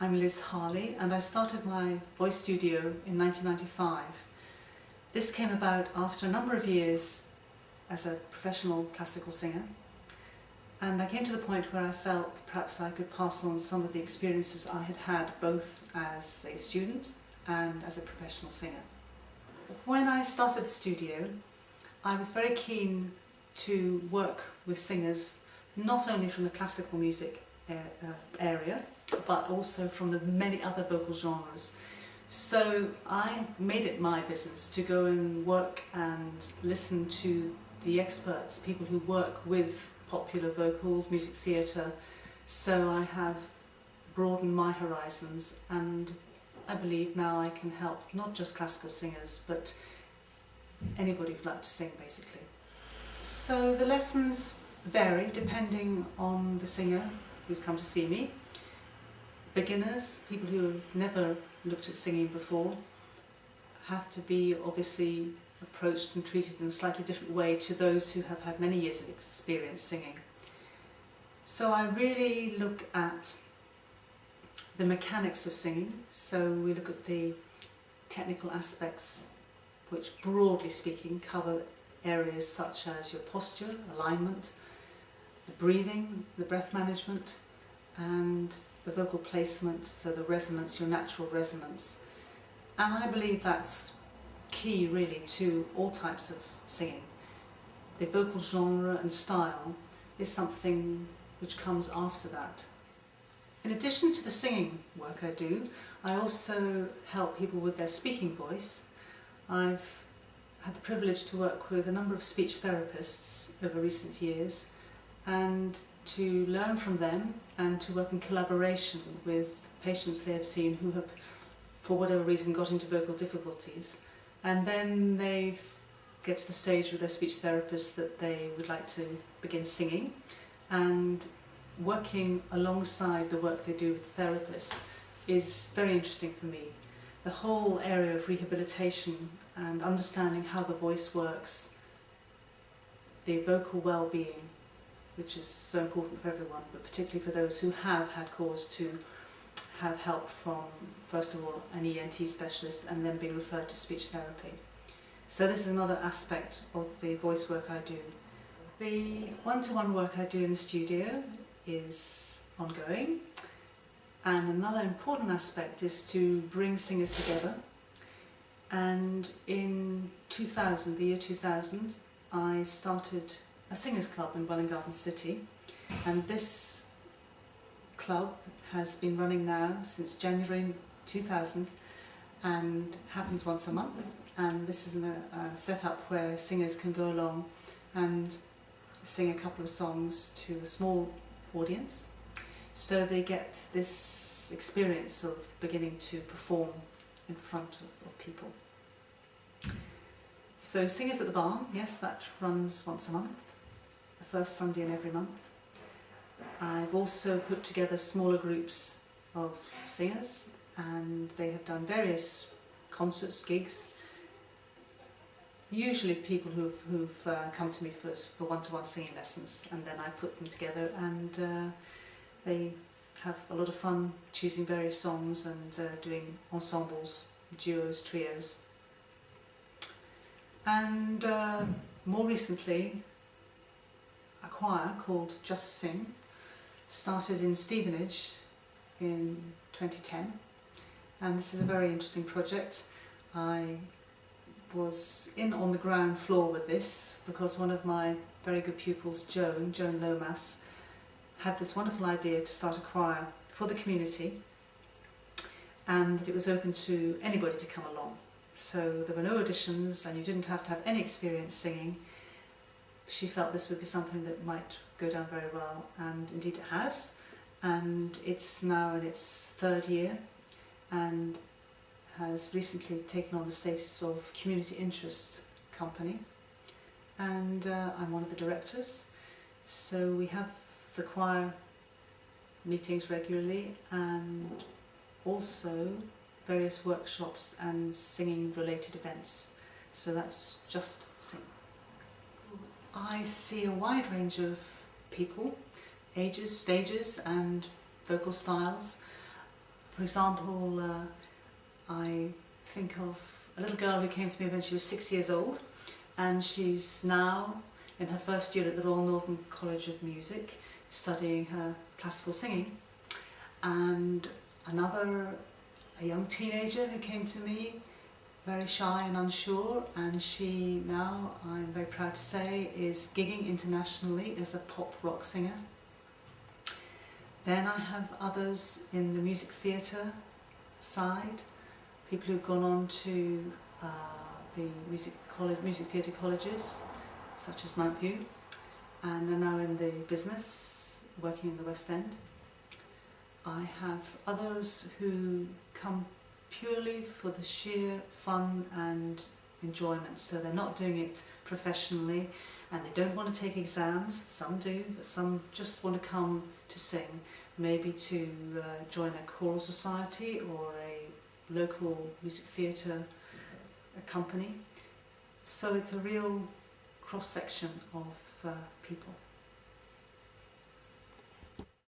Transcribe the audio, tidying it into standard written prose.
I'm Liz Harley and I started my voice studio in 1995. This came about after a number of years as a professional classical singer, and I came to the point where I felt perhaps I could pass on some of the experiences I had had both as a student and as a professional singer. When I started the studio, I was very keen to work with singers not only from the classical music area, but also from the many other vocal genres. So I made it my business to go and work and listen to the experts, people who work with popular vocals, music theatre. So I have broadened my horizons, and I believe now I can help not just classical singers, but anybody who'd like to sing, basically. So the lessons vary depending on the singer who's come to see me. Beginners, people who have never looked at singing before, have to be obviously approached and treated in a slightly different way to those who have had many years of experience singing. So I really look at the mechanics of singing. So we look at the technical aspects, which broadly speaking cover areas such as your posture, alignment, the breathing, the breath management, and the vocal placement, so the resonance, your natural resonance. And I believe that's key really to all types of singing. The vocal genre and style is something which comes after that. In addition to the singing work I do, I also help people with their speaking voice. I've had the privilege to work with a number of speech therapists over recent years, and to learn from them and to work in collaboration with patients they have seen who have, for whatever reason, got into vocal difficulties, and then they get to the stage with their speech therapist that they would like to begin singing, and working alongside the work they do with the therapist is very interesting for me. The whole area of rehabilitation and understanding how the voice works, the vocal well-being, which is so important for everyone, but particularly for those who have had cause to have help from, first of all, an ENT specialist and then being referred to speech therapy. So this is another aspect of the voice work I do. The one-to-one work I do in the studio is ongoing, and another important aspect is to bring singers together. And in 2000, the year 2000, I started a singers club in Welwyn Garden City, and this club has been running now since January 2000 and happens once a month. And this is a setup where singers can go along and sing a couple of songs to a small audience, so they get this experience of beginning to perform in front of people. So Singers at the Barn, yes, that runs once a month, the first Sunday in every month. I've also put together smaller groups of singers, and they have done various concerts, gigs, usually people who've come to me for one-to-one singing lessons, and then I put them together, and they have a lot of fun choosing various songs and doing ensembles, duos, trios. And more recently, a choir called Just Sing started in Stevenage in 2010, and this is a very interesting project. I was in on the ground floor with this because one of my very good pupils, Joan Lomas, had this wonderful idea to start a choir for the community, and that it was open to anybody to come along. So there were no auditions and you didn't have to have any experience singing. She felt this would be something that might go down very well, and indeed it has. And it's now in its third year and has recently taken on the status of community interest company. And I'm one of the directors. So we have the choir meetings regularly, and also various workshops and singing related events. So that's Just Sing. I see a wide range of people, ages, stages and vocal styles. For example, I think of a little girl who came to me when she was 6 years old, and she's now in her first year at the Royal Northern College of Music, studying her classical singing. And a young teenager who came to me, very shy and unsure, and she now, I'm very proud to say, is gigging internationally as a pop rock singer. Then I have others in the music theatre side, people who've gone on to the music theatre colleges, such as Mount View, and are now in the business, working in the West End. I have others who come purely for the sheer fun and enjoyment, so they're not doing it professionally and they don't want to take exams. Some do, but some just want to come to sing, maybe to join a choral society or a local music theatre company. So it's a real cross-section of people.